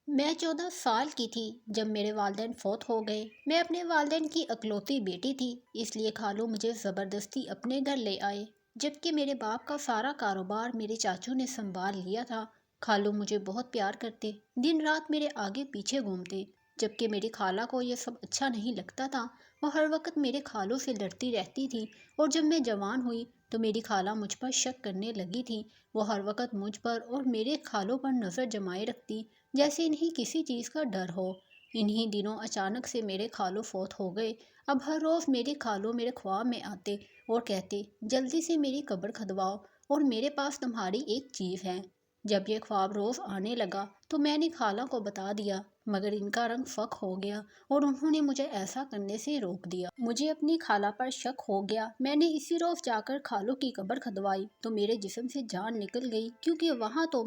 میں 14 سال کی تھی جب میرے والدین فوت ہو گئے۔ میں اپنے والدین کی اکلوتی بیٹی تھی، اس لیے خالو مجھے زبردستی اپنے گھر لے آئے، جبکہ میرے باپ کا سارا کاروبار میرے چاچو نے سنبھال لیا تھا۔ خالو مجھے بہت پیار کرتے، دن رات میرے آگے پیچھے گھومتے، جبکہ میری خالہ کو یہ سب اچھا نہیں لگتا تھا۔ وہ ہر وقت میرے خالو سے لڑتی رہتی تھی، اور جب میں جوان ہوئی تو میری خالہ مجھ پر شک کرنے لگی تھی۔ وہ ہر وقت مجھ پر اور میرے خالوں پر نظر جمائے رکھتی، جیسے انہیں کسی چیز کا ڈر ہو۔ انہی دنوں اچانک سے میرے خالو فوت ہو گئے۔ اب ہر روز میرے خالو میرے خواب میں آتے اور کہتے، جلدی سے میری قبر کھدواؤ اور میرے پاس تمہاری ایک چیز ہے۔ جب یہ خواب روز آنے لگا تو میں نے خالہ کو بتا دیا، مگر ان کا رنگ فک ہو گیا اور انہوں نے مجھے ایسا کرنے سے روک دیا۔ مجھے اپنی خالہ پر شک ہو گیا۔ میں نے اسی روز جا کر خالو کی قبر کھدوائی تو میرے جسم سے جان نکل گئی، کیونکہ وہاں تو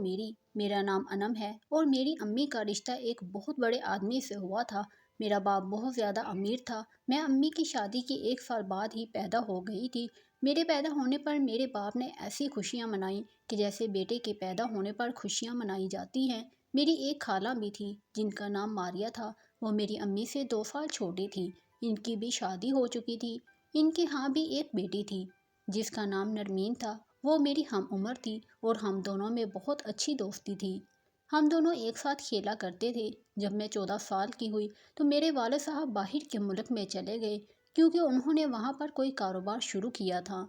میرا نام انم ہے اور میری امی کا رشتہ ایک بہت بڑے آدمی سے ہوا تھا۔ میرا باپ بہت زیادہ امیر تھا۔ میں امی کی شادی کے 1 سال بعد ہی پیدا ہو گئی تھی۔ میرے پیدا ہونے پر میرے باپ نے ایسی خوشیاں منائیں کہ جیسے بیٹے کے پیدا ہونے پر خوشیاں منائی جاتی ہیں۔ میری ایک خالہ بھی تھی جن کا نام ماریا تھا۔ وہ میری امی سے 2 سال چھوٹی تھی۔ ان کی بھی شادی ہو چکی تھی۔ ان کے ہاں بھی ایک بیٹی تھی جس کا نام نرمین تھا۔ وہ میری ہم عمر تھی اور ہم دونوں میں بہت اچھی دوستی تھی۔ ہم دونوں ایک ساتھ کھیلا کرتے تھے۔ جب میں 14 سال کی ہوئی تو میرے والد صاحب باہر کے ملک میں چلے گئے، کیونکہ انہوں نے وہاں پر کوئی کاروبار شروع کیا تھا۔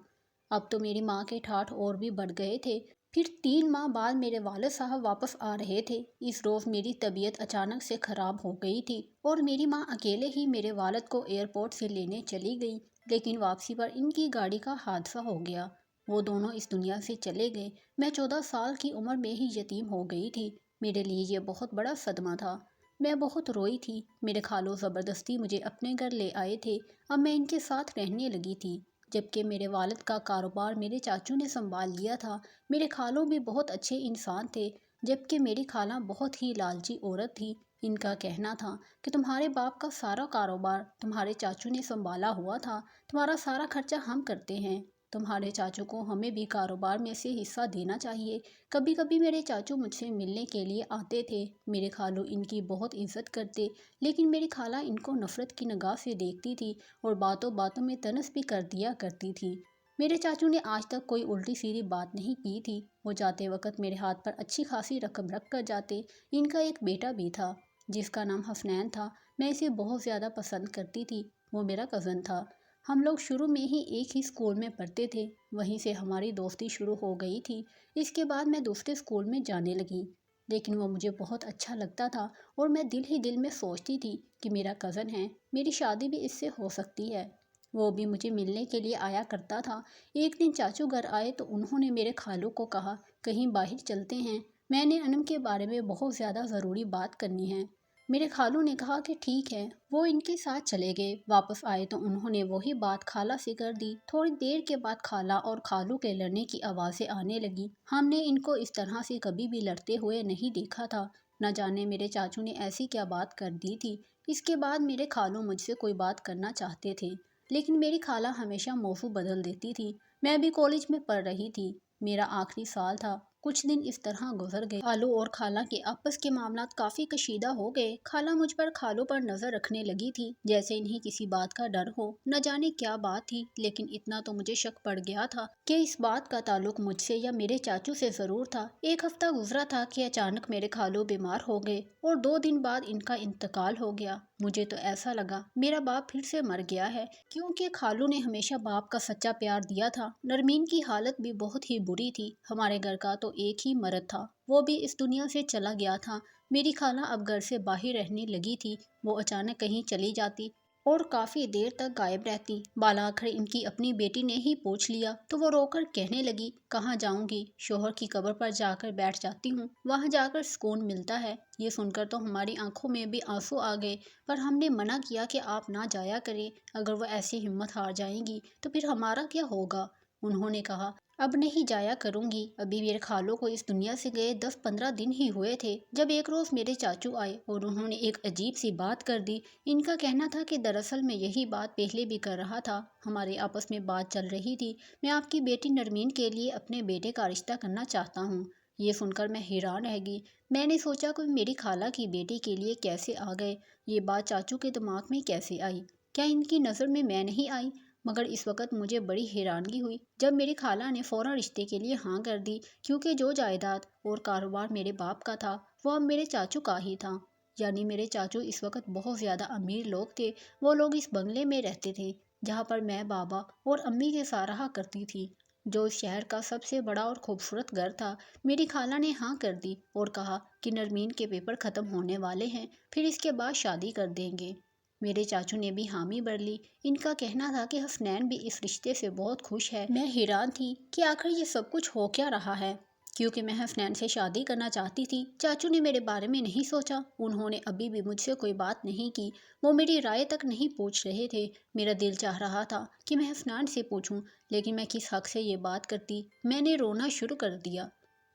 اب تو میری ماں کے ٹھاٹھ اور بھی بڑھ گئے تھے۔ پھر 3 ماہ بعد میرے والد صاحب واپس آ رہے تھے۔ اس روز میری طبیعت اچانک سے خراب ہو گئی تھی اور میری ماں اکیلے ہی میرے والد کو ایئرپورٹ سے لینے چلی گئی، لیکن واپسی پر ان کی گاڑی کا حادثہ ہو گیا۔ وہ دونوں اس دنیا سے چلے گئے۔ میں 14 سال کی عمر میں ہی یتیم ہو گئی تھی۔ میرے لیے یہ بہت بڑا صدمہ تھا۔ میں بہت روئی تھی۔ میرے خالو زبردستی مجھے اپنے گھر لے آئے تھے۔ اب میں ان کے ساتھ رہنے لگی تھی، جبکہ میرے والد کا کاروبار میرے چاچو نے سنبھال لیا تھا۔ میرے خالو بھی بہت اچھے انسان تھے، جبکہ میری خالہ بہت ہی لالچی عورت تھی۔ ان کا کہنا تھا کہ تمہارے باپ کا سارا کاروبار تمہارے چاچو نے سنبھالا ہوا تھا، تمہارا سارا خرچہ ہم کرتے ہیں، تمہارے چاچو کو ہمیں بھی کاروبار میں سے حصہ دینا چاہیے۔ کبھی کبھی میرے چاچو مجھ سے ملنے کے لیے آتے تھے۔ میرے خالو ان کی بہت عزت کرتے، لیکن میری خالہ ان کو نفرت کی نگاہ سے دیکھتی تھی اور باتوں باتوں میں طنز بھی کر دیا کرتی تھی۔ میرے چاچو نے آج تک کوئی الٹی سیدھی بات نہیں کی تھی۔ وہ جاتے وقت میرے ہاتھ پر اچھی خاصی رقم رکھ کر جاتے۔ ان کا ایک بیٹا بھی تھا جس کا نام حسنین تھا۔ میں اسے بہت زیادہ پسند کرتی تھی۔ وہ میرا کزن تھا۔ ہم لوگ شروع میں ہی ایک ہی اسکول میں پڑھتے تھے، وہیں سے ہماری دوستی شروع ہو گئی تھی۔ اس کے بعد میں دوسرے اسکول میں جانے لگی، لیکن وہ مجھے بہت اچھا لگتا تھا اور میں دل ہی دل میں سوچتی تھی کہ میرا کزن ہے، میری شادی بھی اس سے ہو سکتی ہے۔ وہ بھی مجھے ملنے کے لیے آیا کرتا تھا۔ ایک دن چاچو گھر آئے تو انہوں نے میرے خالو کو کہا، کہیں باہر چلتے ہیں، میں نے انم کے بارے میں بہت زیادہ ضروری بات کرنی ہے۔ میرے خالو نے کہا کہ ٹھیک ہے۔ وہ ان کے ساتھ چلے گئے۔ واپس آئے تو انہوں نے وہی بات خالہ سے کر دی۔ تھوڑی دیر کے بعد خالہ اور خالو کے لڑنے کی آوازیں آنے لگی۔ ہم نے ان کو اس طرح سے کبھی بھی لڑتے ہوئے نہیں دیکھا تھا۔ نہ جانے میرے چاچو نے ایسی کیا بات کر دی تھی۔ اس کے بعد میرے خالو مجھ سے کوئی بات کرنا چاہتے تھے، لیکن میری خالہ ہمیشہ موضوع بدل دیتی تھی۔ میں بھی کالج میں پڑھ رہی تھی۔ میرا آخری سال تھا۔ کچھ دن اس طرح گزر گئے۔ خالو اور خالہ کے آپس کے معاملات کافی کشیدہ ہو گئے۔ خالہ مجھ پر خالو پر نظر رکھنے لگی تھی، جیسے انہیں کسی بات کا ڈر ہو۔ نہ جانے کیا بات تھی، لیکن اتنا تو مجھے شک پڑ گیا تھا کہ اس بات کا تعلق مجھ سے یا میرے چاچو سے ضرور تھا۔ 1 ہفتہ گزرا تھا کہ اچانک میرے خالو بیمار ہو گئے اور 2 دن بعد ان کا انتقال ہو گیا۔ مجھے تو ایسا لگا میرا باپ پھر سے مر گیا ہے، کیونکہ خالو نے ہمیشہ باپ کا سچا پیار دیا تھا۔ نرمین کی حالت بھی بہت ہی بری تھی۔ ہمارے گھر کا تو ایک ہی مرد تھا، وہ بھی اس دنیا سے چلا گیا تھا۔ میری خالہ اب گھر سے باہر رہنے لگی تھی۔ وہ اچانک کہیں چلی جاتی اور کافی دیر تک غائب رہتی۔ بالآخر ان کی اپنی بیٹی نے ہی پوچھ لیا تو وہ رو کر کہنے لگی، کہاں جاؤں گی، شوہر کی قبر پر جا کر بیٹھ جاتی ہوں، وہاں جا کر سکون ملتا ہے۔ یہ سن کر تو ہماری آنکھوں میں بھی آنسو آ گئے، پر ہم نے منع کیا کہ آپ نہ جایا کریں، اگر وہ ایسی ہمت ہار جائیں گی تو پھر ہمارا کیا ہوگا۔ انہوں نے کہا، اب نہیں جایا کروں گی۔ ابھی میرے خالو کو اس دنیا سے گئے 10-15 دن ہی ہوئے تھے، جب ایک روز میرے چاچو آئے اور انہوں نے ایک عجیب سی بات کر دی۔ ان کا کہنا تھا کہ دراصل میں یہی بات پہلے بھی کر رہا تھا، ہمارے آپس میں بات چل رہی تھی، میں آپ کی بیٹی نرمین کے لیے اپنے بیٹے کا رشتہ کرنا چاہتا ہوں۔ یہ سن کر میں حیران رہ گئی۔ میں نے سوچا کہ میری خالہ کی بیٹی کے لیے کیسے آ گئے، یہ بات چاچو کے دماغ میں کیسے آئی، کیا ان کی نظر میں نہیں آئی؟ مگر اس وقت مجھے بڑی حیرانگی ہوئی جب میری خالہ نے فوراً رشتے کے لیے ہاں کر دی، کیونکہ جو جائیداد اور کاروبار میرے باپ کا تھا وہ اب میرے چاچو کا ہی تھا۔ یعنی میرے چاچو اس وقت بہت زیادہ امیر لوگ تھے۔ وہ لوگ اس بنگلے میں رہتے تھے جہاں پر میں بابا اور امی کے ساتھ رہا کرتی تھی، جو اس شہر کا سب سے بڑا اور خوبصورت گھر تھا۔ میری خالہ نے ہاں کر دی اور کہا کہ نرمین کے پیپر ختم ہونے والے ہیں، پھر اس کے بعد شادی کر دیں گے۔ میرے چاچو نے بھی حامی بھر لی۔ ان کا کہنا تھا کہ حسنین بھی اس رشتے سے بہت خوش ہے۔ میں حیران تھی کہ آخر یہ سب کچھ ہو کیا رہا ہے، کیونکہ میں حسنین سے شادی کرنا چاہتی تھی۔ چاچو نے میرے بارے میں نہیں سوچا، انہوں نے ابھی بھی مجھ سے کوئی بات نہیں کی، وہ میری رائے تک نہیں پوچھ رہے تھے۔ میرا دل چاہ رہا تھا کہ میں حسنین سے پوچھوں، لیکن میں کس حق سے یہ بات کرتی؟ میں نے رونا شروع کر دیا۔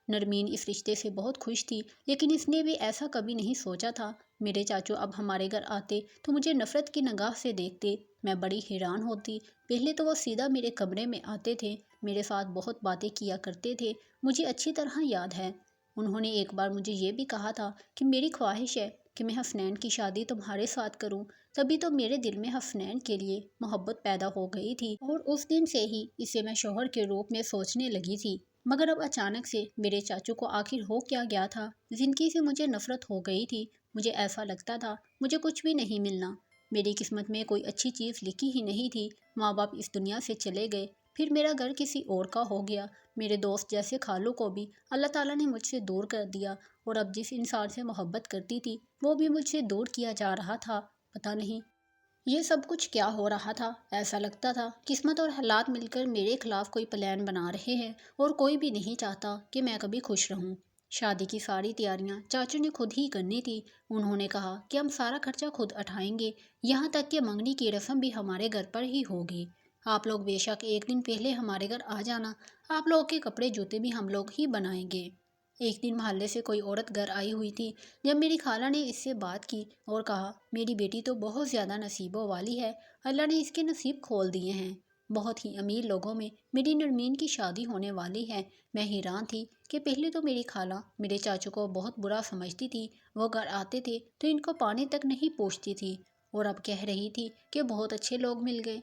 نرمین اس رشتے سے بہت خوش تھی، لیکن اس نے بھی ایسا کبھی نہیں سوچا تھا۔ میرے چاچو اب ہمارے گھر آتے تو مجھے نفرت کی نگاہ سے دیکھتے۔ میں بڑی حیران ہوتی۔ پہلے تو وہ سیدھا میرے کمرے میں آتے تھے، میرے ساتھ بہت باتیں کیا کرتے تھے، مجھے اچھی طرح یاد ہے۔ انہوں نے ایک بار مجھے یہ بھی کہا تھا کہ میری خواہش ہے کہ میں حسنین کی شادی تمہارے ساتھ کروں۔ تبھی تو میرے دل میں حسنین کے لیے محبت پیدا ہو گئی تھی اور اس دن سے ہی اسے میں شوہر کے روپ میں سوچنے لگی تھی۔ مگر اب اچانک سے میرے چاچو کو آخر ہو کیا گیا تھا؟ زندگی سے مجھے نفرت ہو گئی تھی۔ مجھے ایسا لگتا تھا مجھے کچھ بھی نہیں ملنا، میری قسمت میں کوئی اچھی چیز لکھی ہی نہیں تھی۔ ماں باپ اس دنیا سے چلے گئے، پھر میرا گھر کسی اور کا ہو گیا، میرے دوست جیسے خالو کو بھی اللہ تعالیٰ نے مجھ سے دور کر دیا، اور اب جس انسان سے محبت کرتی تھی وہ بھی مجھ سے دور کیا جا رہا تھا۔ پتہ نہیں یہ سب کچھ کیا ہو رہا تھا۔ ایسا لگتا تھا قسمت اور حالات مل کر میرے خلاف کوئی پلان بنا رہے ہیں، اور کوئی بھی نہیں چاہتا کہ میں کبھی خوش رہوں۔ شادی کی ساری تیاریاں چاچو نے خود ہی کرنی تھی۔ انہوں نے کہا کہ ہم سارا خرچہ خود اٹھائیں گے، یہاں تک کہ منگنی کی رسم بھی ہمارے گھر پر ہی ہوگی۔ آپ لوگ بے شک ایک دن پہلے ہمارے گھر آ جانا، آپ لوگوں کے کپڑے جوتے بھی ہم لوگ ہی بنائیں گے۔ ایک دن محلے سے کوئی عورت گھر آئی ہوئی تھی۔ جب میری خالہ نے اس سے بات کی اور کہا میری بیٹی تو بہت زیادہ نصیبوں والی ہے، اللہ نے اس کے نصیب کھول دیے ہیں، بہت ہی امیر لوگوں میں میری نرمین کی شادی ہونے والی ہے۔ میں حیران تھی کہ پہلے تو میری خالہ میرے چاچو کو بہت برا سمجھتی تھی، وہ گھر آتے تھے تو ان کو پانی تک نہیں پوچھتی تھی، اور اب کہہ رہی تھی کہ بہت اچھے لوگ مل گئے۔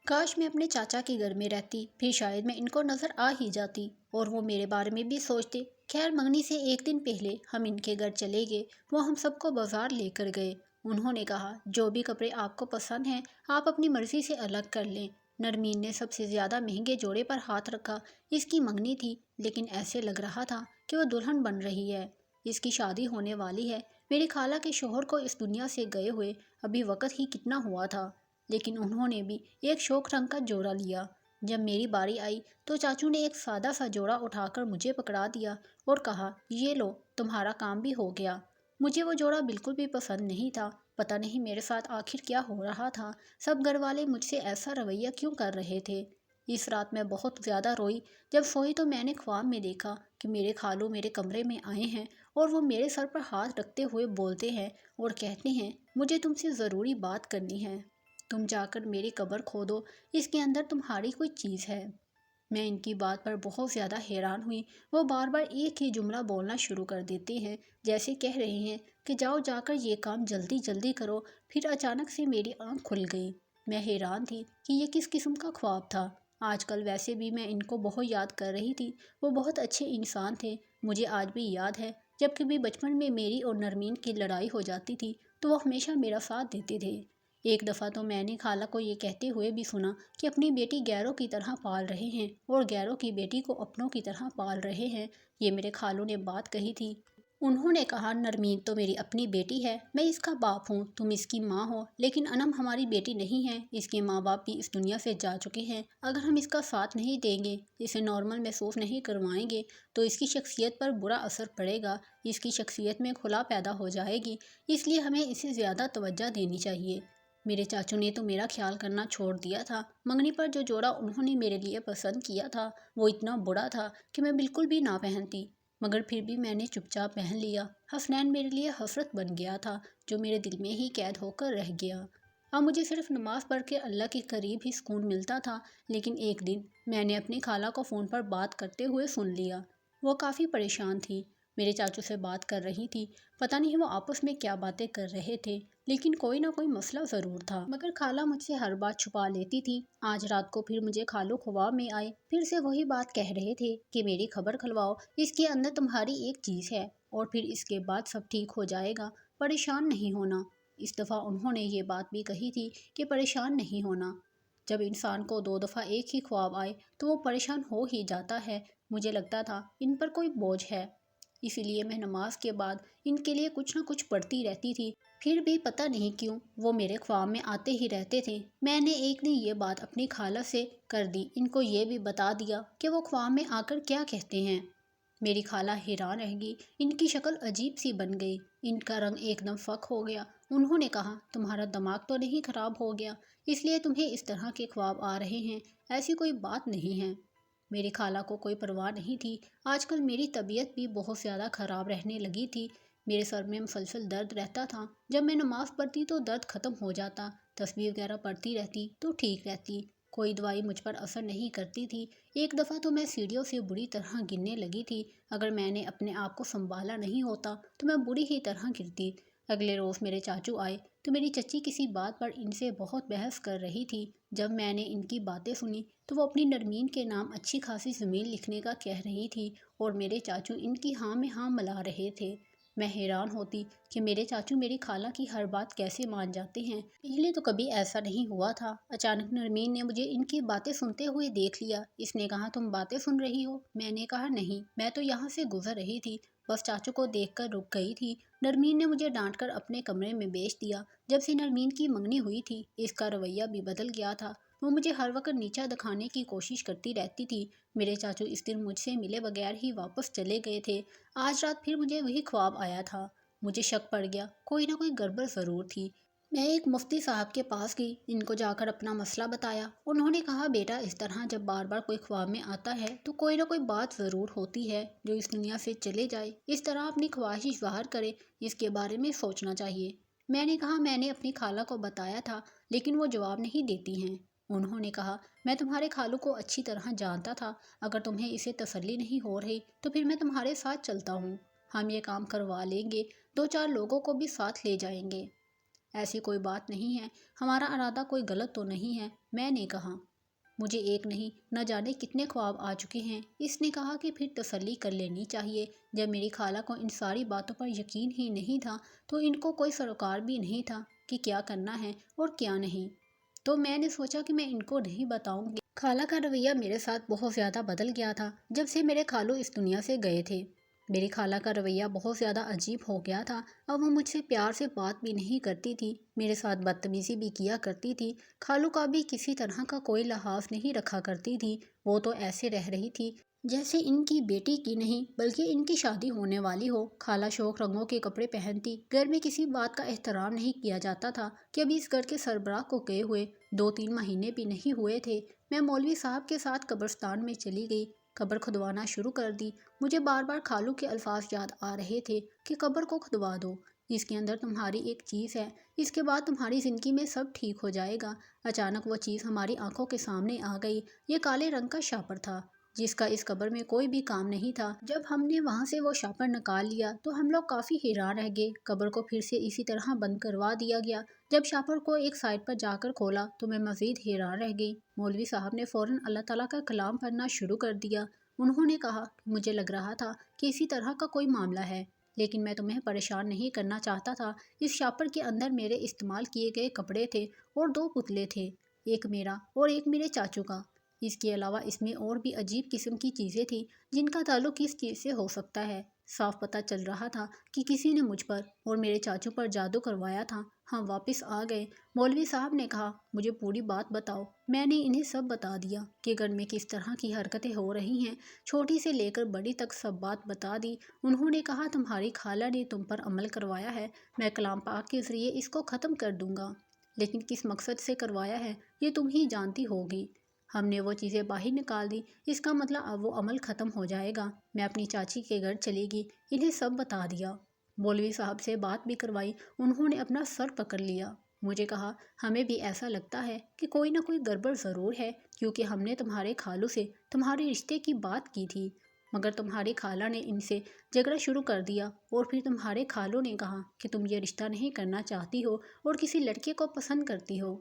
کاش میں اپنے چاچا کے گھر میں رہتی، پھر شاید میں ان کو نظر آ ہی جاتی اور وہ میرے بارے میں بھی سوچتے۔ خیر منگنی سے ایک دن پہلے ہم ان کے گھر چلے گئے، وہ ہم سب کو بازار لے کر گئے۔ انہوں نے کہا جو بھی کپڑے آپ کو پسند ہیں آپ اپنی مرضی سے الگ کر لیں۔ نرمین نے سب سے زیادہ مہنگے جوڑے پر ہاتھ رکھا۔ اس کی منگنی تھی، لیکن ایسے لگ رہا تھا کہ وہ دلہن بن رہی ہے، اس کی شادی ہونے والی ہے۔ میری خالہ کے شوہر کو اس دنیا سے گئے ہوئے ابھی وقت ہی کتنا ہوا تھا، لیکن انہوں نے بھی ایک شوخ رنگ کا جوڑا لیا۔ جب میری باری آئی تو چاچو نے ایک سادہ سا جوڑا اٹھا کر مجھے پکڑا دیا اور کہا یہ لو تمہارا کام بھی ہو گیا۔ مجھے وہ جوڑا بالکل بھی پسند نہیں تھا۔ پتہ نہیں میرے ساتھ آخر کیا ہو رہا تھا، سب گھر والے مجھ سے ایسا رویہ کیوں کر رہے تھے۔ اس رات میں بہت زیادہ روئی۔ جب سوئی تو میں نے خواب میں دیکھا کہ میرے خالو میرے کمرے میں آئے ہیں اور وہ میرے سر پر ہاتھ رکھتے ہوئے بولتے ہیں اور کہتے ہیں مجھے تم سے ضروری بات کرنی ہے، تم جا کر میری قبر کھودو، اس کے اندر تمہاری کوئی چیز ہے۔ میں ان کی بات پر بہت زیادہ حیران ہوئی۔ وہ بار بار ایک ہی جملہ بولنا شروع کر دیتے ہیں، جیسے کہہ رہے ہیں کہ جاؤ جا کر یہ کام جلدی جلدی کرو۔ پھر اچانک سے میری آنکھ کھل گئی۔ میں حیران تھی کہ یہ کس قسم کا خواب تھا۔ آج کل ویسے بھی میں ان کو بہت یاد کر رہی تھی، وہ بہت اچھے انسان تھے۔ مجھے آج بھی یاد ہے جب کبھی بچپن میں میری اور نرمین کی لڑائی ہو جاتی تھی تو وہ ہمیشہ میرا ساتھ دیتے تھے۔ ایک دفعہ تو میں نے خالہ کو یہ کہتے ہوئے بھی سنا کہ اپنی بیٹی غیروں کی طرح پال رہے ہیں اور غیروں کی بیٹی کو اپنوں کی طرح پال رہے ہیں۔ یہ میرے خالو نے بات کہی تھی۔ انہوں نے کہا نرمین تو میری اپنی بیٹی ہے، میں اس کا باپ ہوں، تم اس کی ماں ہو، لیکن انم ہماری بیٹی نہیں ہے، اس کے ماں باپ بھی اس دنیا سے جا چکے ہیں۔ اگر ہم اس کا ساتھ نہیں دیں گے، اسے نارمل محسوس نہیں کروائیں گے تو اس کی شخصیت پر برا اثر پڑے گا، اس کی شخصیت میں خلا پیدا ہو جائے گی، اس لیے ہمیں اسے زیادہ توجہ دینی چاہیے۔ میرے چاچو نے تو میرا خیال کرنا چھوڑ دیا تھا۔ منگنی پر جو جوڑا انہوں نے میرے لیے پسند کیا تھا وہ اتنا بڑا تھا کہ میں بالکل بھی نہ پہنتی، مگر پھر بھی میں نے چپ چاپ پہن لیا۔ حسنین میرے لیے حسرت بن گیا تھا جو میرے دل میں ہی قید ہو کر رہ گیا۔ اب مجھے صرف نماز پڑھ کے اللہ کے قریب ہی سکون ملتا تھا، لیکن ایک دن میں نے اپنی خالہ کو فون پر بات کرتے ہوئے سن لیا۔ وہ کافی پریشان تھی۔ میرے چاچو سے بات کر رہی تھی۔ پتہ نہیں وہ آپس میں کیا باتیں کر رہے تھے، لیکن کوئی نہ کوئی مسئلہ ضرور تھا، مگر خالہ مجھ سے ہر بات چھپا لیتی تھی۔ آج رات کو پھر مجھے خالو خواب میں آئے، پھر سے وہی بات کہہ رہے تھے کہ میری خبر کھلواؤ، اس کے اندر تمہاری ایک چیز ہے اور پھر اس کے بعد سب ٹھیک ہو جائے گا، پریشان نہیں ہونا۔ اس دفعہ انہوں نے یہ بات بھی کہی تھی کہ پریشان نہیں ہونا۔ جب انسان کو 2 دفعہ ایک ہی خواب آئے تو وہ پریشان ہو ہی جاتا ہے۔ مجھے لگتا تھا ان پر کوئی بوجھ ہے، اسی لیے میں نماز کے بعد ان کے لیے کچھ نہ کچھ پڑھتی رہتی تھی۔ پھر بھی پتہ نہیں کیوں وہ میرے خواب میں آتے ہی رہتے تھے۔ میں نے ایک دن یہ بات اپنی خالہ سے کر دی، ان کو یہ بھی بتا دیا کہ وہ خواب میں آ کر کیا کہتے ہیں۔ میری خالہ حیران رہ گئی، ان کی شکل عجیب سی بن گئی، ان کا رنگ ایک دم فک ہو گیا۔ انہوں نے کہا، تمہارا دماغ تو نہیں خراب ہو گیا، اس لیے تمہیں اس طرح کے خواب آ رہے ہیں؟ ایسی کوئی بات نہیں ہے۔ میری خالہ کو کوئی پرواہ نہیں تھی۔ آج کل میری طبیعت بھی بہت زیادہ خراب رہنے لگی تھی، میرے سر میں مسلسل درد رہتا تھا۔ جب میں نماز پڑھتی تو درد ختم ہو جاتا، تسبیح وغیرہ پڑھتی رہتی تو ٹھیک رہتی، کوئی دوائی مجھ پر اثر نہیں کرتی تھی۔ ایک دفعہ تو میں سیڑھیوں سے بری طرح گرنے لگی تھی، اگر میں نے اپنے آپ کو سنبھالا نہیں ہوتا تو میں بری ہی طرح گرتی۔ اگلے روز میرے چاچو آئے تو میری چچی کسی بات پر ان سے بہت بحث کر رہی تھی۔ جب میں نے ان کی باتیں سنی تو وہ اپنی نرمین کے نام اچھی خاصی زمین لکھنے کا کہہ رہی تھی اور میرے چاچو ان کی ہاں میں ہاں ملا رہے تھے۔ میں حیران ہوتی کہ میرے چاچو میری خالہ کی ہر بات کیسے مان جاتے ہیں، پہلے تو کبھی ایسا نہیں ہوا تھا۔ اچانک نرمین نے مجھے ان کی باتیں سنتے ہوئے دیکھ لیا، اس نے کہا، تم باتیں سن رہی ہو؟ میں نے کہا نہیں، میں تو یہاں سے گزر رہی تھی، بس چاچو کو دیکھ کر رک گئی تھی۔ نرمین نے مجھے ڈانٹ کر اپنے کمرے میں بھیج دیا۔ جب سے نرمین کی منگنی ہوئی تھی اس کا رویہ بھی بدل گیا تھا، وہ مجھے ہر وقت نیچا دکھانے کی کوشش کرتی رہتی تھی۔ میرے چاچو اس دن مجھ سے ملے بغیر ہی واپس چلے گئے تھے۔ آج رات پھر مجھے وہی خواب آیا تھا، مجھے شک پڑ گیا کوئی نہ کوئی گڑبڑ ضرور تھی۔ میں ایک مفتی صاحب کے پاس گئی، ان کو جا کر اپنا مسئلہ بتایا۔ انہوں نے کہا، بیٹا اس طرح جب بار بار کوئی خواب میں آتا ہے تو کوئی نہ کوئی بات ضرور ہوتی ہے جو اس دنیا سے چلے جائے، اس طرح اپنی خواہش ظاہر کرے، اس کے بارے میں سوچنا چاہیے۔ میں نے کہا، میں نے اپنی خالہ کو بتایا تھا لیکن وہ جواب نہیں دیتی ہیں۔ انہوں نے کہا، میں تمہارے خالو کو اچھی طرح جانتا تھا، اگر تمہیں اسے تسلی نہیں ہو رہی تو پھر میں تمہارے ساتھ چلتا ہوں، ہم یہ کام کروا لیں گے، 2-4 لوگوں کو بھی ساتھ لے جائیں گے۔ ایسی کوئی بات نہیں ہے، ہمارا ارادہ کوئی غلط تو نہیں ہے، میں نے کہا۔ مجھے ایک نہیں نہ جانے کتنے خواب آ چکے ہیں۔ اس نے کہا کہ پھر تسلی کر لینی چاہیے، جب میری خالہ کو ان ساری باتوں پر یقین ہی نہیں تھا تو ان کو کوئی سروکار بھی نہیں تھا کہ کیا کرنا ہے اور کیا نہیں، تو میں نے سوچا کہ میں ان کو نہیں بتاؤں گی۔ خالہ کا رویہ میرے ساتھ بہت زیادہ بدل گیا تھا جب سے میرے خالو اس دنیا سے گئے تھے۔ میری خالہ کا رویہ بہت زیادہ عجیب ہو گیا تھا، اب وہ مجھ سے پیار سے بات بھی نہیں کرتی تھی، میرے ساتھ بدتمیزی بھی کیا کرتی تھی۔ خالو کا بھی کسی طرح کا کوئی لحاظ نہیں رکھا کرتی تھی، وہ تو ایسے رہ رہی تھی جیسے ان کی بیٹی کی نہیں بلکہ ان کی شادی ہونے والی ہو۔ خالہ شوق رنگوں کے کپڑے پہنتی، گھر میں کسی بات کا احترام نہیں کیا جاتا تھا کہ ابھی اس گھر کے سربراہ کو گئے ہوئے 2-3 مہینے بھی نہیں ہوئے تھے۔ میں مولوی صاحب کے ساتھ قبرستان میں چلی گئی، قبر کھدوانا شروع کر دی۔ مجھے بار بار خالو کے الفاظ یاد آ رہے تھے کہ قبر کو کھدوا دو، اس کے اندر تمہاری ایک چیز ہے، اس کے بعد تمہاری زندگی میں سب ٹھیک ہو جائے گا۔ اچانک وہ چیز ہماری آنکھوں کے سامنے آ گئی، یہ کالے رنگ کا شاپر تھا جس کا اس قبر میں کوئی بھی کام نہیں تھا۔ جب ہم نے وہاں سے وہ شاپر نکال لیا تو ہم لوگ کافی حیران رہ گئے۔ قبر کو پھر سے اسی طرح بند کروا دیا گیا۔ جب شاپر کو ایک سائڈ پر جا کر کھولا تو میں مزید حیران رہ گئی۔ مولوی صاحب نے فوراً اللہ تعالیٰ کا کلام پڑھنا شروع کر دیا۔ انہوں نے کہا کہ مجھے لگ رہا تھا کہ اسی طرح کا کوئی معاملہ ہے، لیکن میں تمہیں پریشان نہیں کرنا چاہتا تھا۔ اس شاپر کے اندر میرے استعمال کیے گئے کپڑے تھے اور 2 پتلے تھے، ایک میرا اور ایک میرے چاچو کا۔ اس کے علاوہ اس میں اور بھی عجیب قسم کی چیزیں تھیں جن کا تعلق کس چیز سے ہو سکتا ہے۔ صاف پتہ چل رہا تھا کہ کسی نے مجھ پر اور میرے چاچو پر جادو کروایا تھا۔ ہم واپس آ گئے۔ مولوی صاحب نے کہا، مجھے پوری بات بتاؤ۔ میں نے انہیں سب بتا دیا کہ گھر میں کس طرح کی حرکتیں ہو رہی ہیں، چھوٹی سے لے کر بڑی تک سب بات بتا دی۔ انہوں نے کہا، تمہاری خالہ نے تم پر عمل کروایا ہے، میں کلام پاک کے ذریعے اس کو ختم کر دوں گا، لیکن کس مقصد سے کروایا ہے یہ تم ہی جانتی ہوگی۔ ہم نے وہ چیزیں باہر نکال دی، اس کا مطلب اب وہ عمل ختم ہو جائے گا۔ میں اپنی چاچی کے گھر چلی گئی، انہیں سب بتا دیا۔ مولوی صاحب سے بات بھی کروائی، انہوں نے اپنا سر پکڑ لیا۔ مجھے کہا، ہمیں بھی ایسا لگتا ہے کہ کوئی نہ کوئی گڑبڑ ضرور ہے، کیونکہ ہم نے تمہارے خالو سے تمہارے رشتے کی بات کی تھی، مگر تمہاری خالہ نے ان سے جھگڑا شروع کر دیا اور پھر تمہارے خالوں نے کہا کہ تم یہ رشتہ نہیں کرنا چاہتی ہو اور کسی لڑکے کو پسند کرتی ہو۔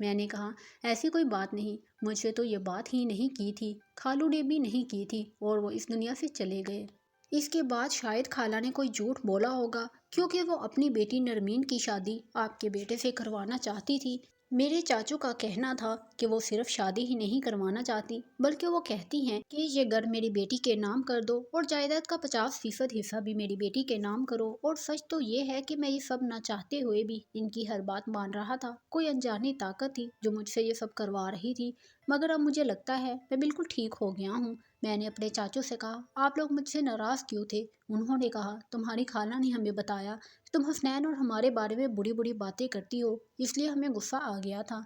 میں نے کہا ایسی کوئی بات نہیں، مجھ سے تو یہ بات ہی نہیں کی تھی، خالو نے بھی نہیں کی تھی اور وہ اس دنیا سے چلے گئے۔ اس کے بعد شاید خالہ نے کوئی جھوٹ بولا ہوگا کیونکہ وہ اپنی بیٹی نرمین کی شادی آپ کے بیٹے سے کروانا چاہتی تھی۔ میرے چاچو کا کہنا تھا کہ وہ صرف شادی ہی نہیں کروانا چاہتی بلکہ وہ کہتی ہیں کہ یہ گھر میری بیٹی کے نام کر دو اور جائیداد کا 50% حصہ بھی میری بیٹی کے نام کرو۔ اور سچ تو یہ ہے کہ میں یہ سب نہ چاہتے ہوئے بھی ان کی ہر بات مان رہا تھا۔ کوئی انجانی طاقت تھی جو مجھ سے یہ سب کروا رہی تھی، مگر اب مجھے لگتا ہے میں بالکل ٹھیک ہو گیا ہوں۔ میں نے اپنے چاچو سے کہا آپ لوگ مجھ سے ناراض کیوں تھے؟ انہوں نے کہا تمہاری خالہ نے ہمیں بتایا کہ تم حسنین اور ہمارے بارے میں بری بری باتیں کرتی ہو، اس لیے ہمیں غصہ آ گیا تھا۔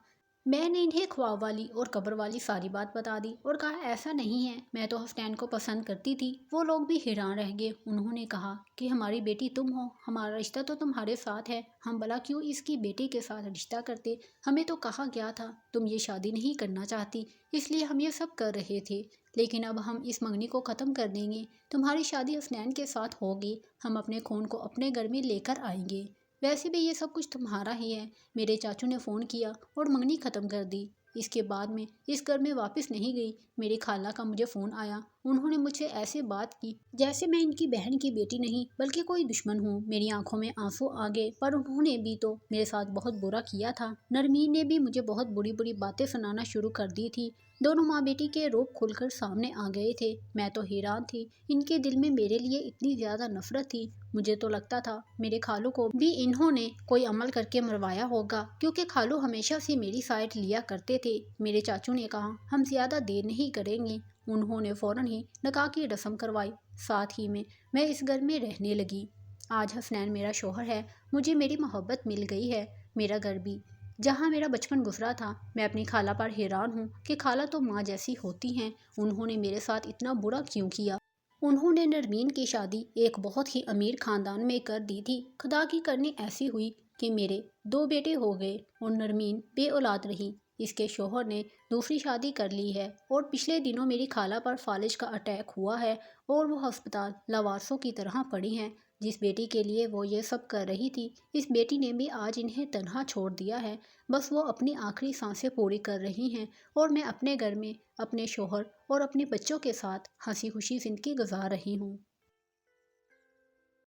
میں نے انہیں خواب والی اور قبر والی ساری بات بتا دی اور کہا ایسا نہیں ہے، میں تو حسنین کو پسند کرتی تھی۔ وہ لوگ بھی حیران رہ گئے۔ انہوں نے کہا کہ ہماری بیٹی تم ہو، ہمارا رشتہ تو تمہارے ساتھ ہے، ہم بھلا کیوں اس کی بیٹی کے ساتھ رشتہ کرتے؟ ہمیں تو کہا گیا تھا تم یہ شادی نہیں کرنا چاہتی، اس لیے ہم یہ سب کر رہے تھے، لیکن اب ہم اس منگنی کو ختم کر دیں گے، تمہاری شادی حسنین کے ساتھ ہوگی، ہم اپنے خون کو اپنے گھر میں لے کر آئیں گے، ویسے بھی یہ سب کچھ تمہارا ہی ہے۔ میرے چاچو نے فون کیا اور منگنی ختم کر دی۔ اس کے بعد میں اس گھر میں واپس نہیں گئی۔ میری خالہ کا مجھے فون آیا، انہوں نے مجھ سے ایسے بات کی جیسے میں ان کی بہن کی بیٹی نہیں بلکہ کوئی دشمن ہوں۔ میری آنکھوں میں آنسو آ گئے، پر انہوں نے بھی تو میرے ساتھ بہت برا کیا تھا۔ نرمین نے بھی مجھے بہت بری بری باتیں سنانا شروع کر دی تھی۔ دونوں ماں بیٹی کے روپ کھل کر سامنے آ گئے تھے۔ میں تو حیران تھی، ان کے دل میں میرے لیے اتنی زیادہ نفرت تھی۔ مجھے تو لگتا تھا میرے خالو کو بھی انہوں نے کوئی عمل کر کے مروایا ہوگا، کیونکہ خالو ہمیشہ سے میری سائڈ لیا کرتے تھے۔ میرے چاچو نے کہا ہم زیادہ دیر نہیں کریں گے۔ انہوں نے فوراً ہی نکاح کی رسم کروائی، ساتھ ہی میں اس گھر میں رہنے لگی۔ آج حسنین میرا شوہر ہے، مجھے میری محبت مل گئی ہے، میرا گھر بھی، جہاں میرا بچپن گزرا تھا۔ میں اپنی خالہ پر حیران ہوں کہ خالہ تو ماں جیسی ہوتی ہیں، انہوں نے میرے ساتھ اتنا برا کیوں کیا؟ انہوں نے نرمین کی شادی ایک بہت ہی امیر خاندان میں کر دی تھی۔ خدا کی کرنی ایسی ہوئی کہ میرے 2 بیٹے ہو گئے اور نرمین بے اولاد رہی۔ اس کے شوہر نے دوسری شادی کر لی ہے اور پچھلے دنوں میری خالہ پر فالج کا اٹیک ہوا ہے اور وہ ہسپتال لاوارثوں کی طرح پڑی ہیں۔ جس بیٹی کے لیے وہ یہ سب کر رہی تھی، اس بیٹی نے بھی آج انہیں تنہا چھوڑ دیا ہے۔ بس وہ اپنی آخری سانسیں پوری کر رہی ہیں اور میں اپنے گھر میں اپنے شوہر اور اپنے بچوں کے ساتھ ہنسی خوشی زندگی گزار رہی ہوں۔